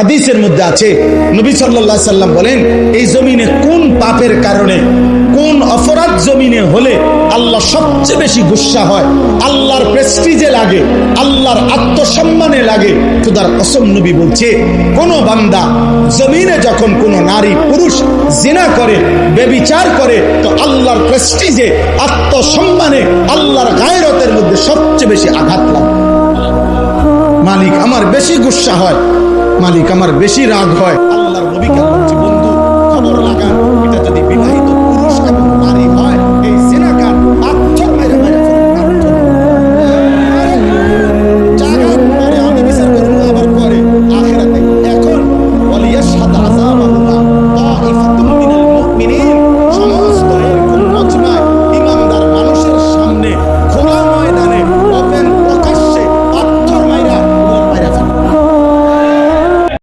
হাদিসের মধ্যে আছে, নবী সাল্লাল্লাহু আলাইহি সাল্লাম বলেন, এই জমিনে কোন পাপের কারণে, কোন অপরাধ জমিনে হলে আল্লাহ সবচেয়ে বেশি গুসা হয়, আল্লাহর প্রেস্টিজে লাগে, আল্লাহর আত্মসম্মানে লাগে। খোদার কসম নবী বলছে, কোন বান্দা জমিনে যখন কোন নারী পুরুষ জিনা করে, ব্যভিচার করে, তো আল্লাহর প্রেস্টিজে, আত্মসম্মানে, আল্লাহর গায়রতের মধ্যে সবচেয়ে বেশি আঘাত লাগে। মালিক আমার বেশি গুসা হয়, মালিক আমার বেশি রাগ হয়। আল্লাহর নবী